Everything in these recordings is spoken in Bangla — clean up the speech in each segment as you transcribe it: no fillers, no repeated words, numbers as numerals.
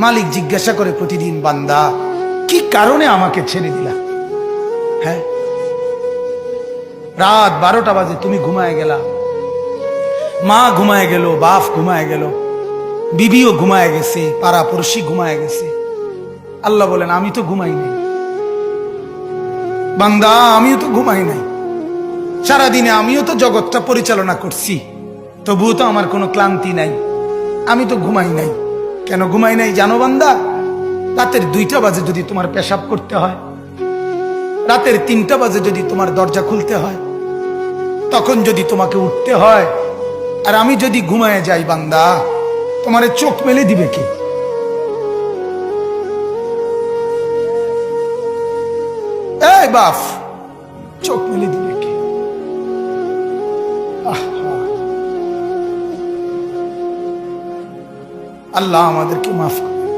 মালিক জিজ্ঞাসা করে প্রতিদিন, বান্দা কি কারণে আমাকে ছেড়ে দিলা? হ্যাঁ, রাত 12টা বাজে, তুমি ঘুমায় গেলা, মা ঘুমায় গেল, বাপ ঘুমায় গেল, বিবিও ঘুমায় গেছে, পাড়া পড়শি ঘুমায় গেছে। আল্লাহ বলেন, আমি তো ঘুমাই নাই বান্দা, আমিও তো ঘুমাই নাই। সারাদিনে আমিও তো জগৎটা পরিচালনা করছি, তবুও তো আমার কোনো ক্লান্তি নাই, আমি তো ঘুমাই নাই। কেন ঘুমাই নাই জানো বান্দা? রাতের 2টা বাজে যদি তোমার পেশাব করতে হয়, রাতের 3টা বাজে যদি তোমার দরজা খুলতে হয়, তখন যদি তোমাকে উঠতে হয়, আর আমি যদি ঘুমায় যাই বান্দা, তোমারে চোখ মেলে দিবে কে? এই বাপ, চোখ মেলে দিবে কে? আল্লাহ আমাদেরকে মাফ করে।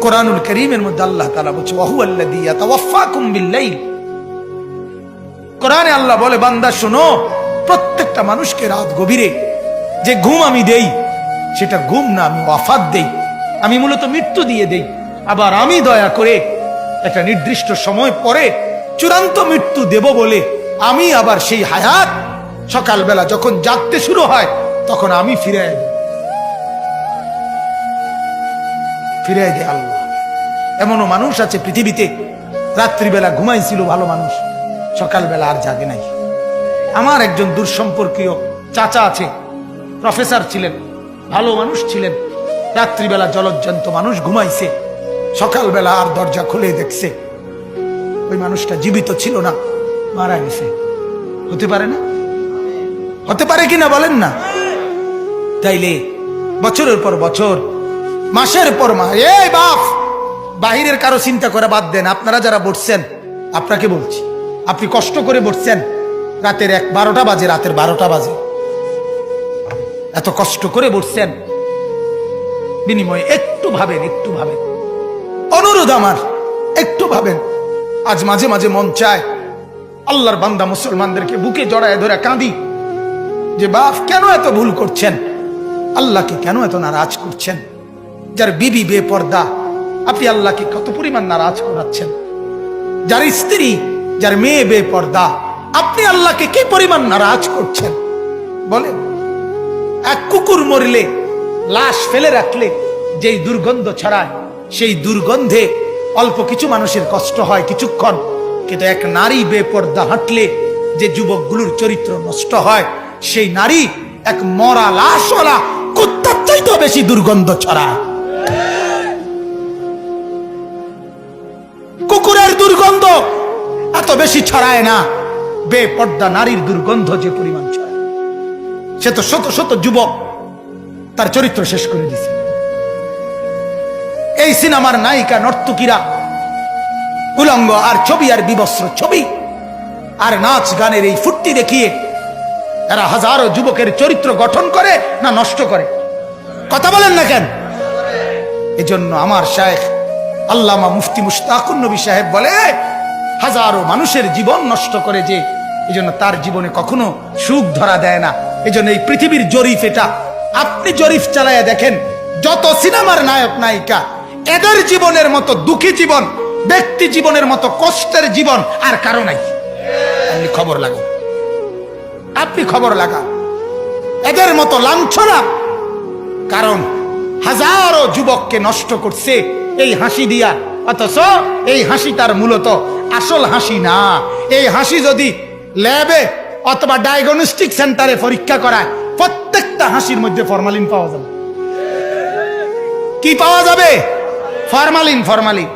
কোরআনুল কারীমের মধ্যে আল্লাহ তাআলা বলছে, ওয়া হুয়াল্লাযী ইয়াতাওয়াফফাকুম বিল-লাইল। কোরআনে আল্লাহ বলে, বান্দা শোনো, প্রত্যেকটা মানুষকে রাত গভীরে যে ঘুম আমি দেই, সেটা ঘুম না, আমি ওয়াফাত দেই, আমি মূলত মৃত্যু দিয়ে দেই। আবার আমি দয়া করে একটা নির্দিষ্ট সময় পরে চূড়ান্ত মৃত্যু দেব বলে আমি আবার সেই হায়াত সকালবেলা যখন জাগতে শুরু হয় তখন আমি ফিরে দেয় আল্লাহ। এমনও মানুষ আছে পৃথিবীতে, রাত্রিবেলা ঘুমাইছিল ভালো মানুষ, সকালবেলা আর জাগে নাই। আমার একজন দূরসম্পর্কীয় চাচা আছে, প্রফেসর ছিলেন, ভালো মানুষ ছিলেন, রাত্রিবেলা জলজ্জান্ত মানুষ ঘুমাইছে, সকালবেলা আর দরজা খুলে দেখছে ওই মানুষটা জীবিত ছিল না, মারা গেছে। হতে পারে না? হতে পারে কিনা বলেন না? তাইলে বছরের পর বছর, মাসের পর মাস, এই বাপ, বাহিরের কারো চিন্তা করে বাদ দেন। আপনারা যারা বসছেন, আপনাকে বলছি, আপনি কষ্ট করে বসছেন, রাতের 12টা বাজে, রাতের 12টা বাজে, এত কষ্ট করে বসছেন, বিনিময়ে একটু ভাবেন, একটু ভাবেন, অনুরোধ আমার, একটু ভাবেন। আজ মাঝে মাঝে মন চায় আল্লাহর বান্দা মুসলমানদেরকে বুকে জড়ায় ধরে কাঁদি যে বাপ, কেন এত ভুল করছেন? আল্লাহকে কেন এত নারাজ করছেন? যার বিবি বেপর্দা, আপনি আল্লাহকে কত পরিমাণ নারাজ করাচ্ছেন। যার স্ত্রী, যার মেয়ে বেপর্দা, আপনি আল্লাহকে কি পরিমাণ নারাজ করছেন বলেন? এক কুকুর মরলে, লাশ ফেলে রাখলে যেই দুর্গন্ধ ছড়ায়, সেই দুর্গন্ধে অল্প কিছু মানুষের কষ্ট হয় কিছুক্ষণ, কিন্তু এক নারী বেপর্দা হাঁটলে যে যুবকগুলোর চরিত্র নষ্ট হয়, সেই নারী এক মরা লাশওয়ালা কুত্তার চাইতেও বেশি দুর্গন্ধ ছড়ায়। কুকুরের দুর্গন্ধ এত বেশি ছড়ায় না, বেপর্দা নারীর দুর্গন্ধ যে পরিমাণ ছড়ায়। সে তো শত শত যুবক তার চরিত্র শেষ করে দিছে। এই সিনেমার নায়িকা নর্তকীরা উলঙ্গ আর ছবি আর বিবস্ত্র ছবি আর নাচ গানের এই ফুর্তি দেখিয়ে এরা হাজারো যুবকের চরিত্র গঠন করে না নষ্ট করে? কথা বলেন না কেন? এজন্য আমার শায়েখ আল্লামা মুফতি মুশতাকুন নবী সাহেব বলে, হাজারো মানুষের জীবন নষ্ট করে যে, এজন্য তার জীবনে কখনো সুখ ধরা দেয় না। এজন্য এই পৃথিবীর জরিফ এটা, আপনি জরিফ চালায়া দেখেন, যত সিনেমার নায়ক নায়িকা, এদের জীবনের মতো দুঃখী জীবন, ব্যক্তি জীবনের মতো কষ্টের জীবন আর কারো নাই। আপনি খবর লাগান, আপনি খবর লাগান, এদের মতো লাঞ্ছনা। কারণ হাজারো যুবককে নষ্ট করছে এই হাসি দিয়া, অথচ এই হাসি তার মূলত আসল হাসি না। এই হাসি যদি ল্যাবে অথবা ডায়াগনস্টিক সেন্টারে পরীক্ষা করায়, প্রত্যেকটা হাসির মধ্যে ফরমালিন পাওয়া যাবে। কি পাওয়া যাবে? ফরমালিন।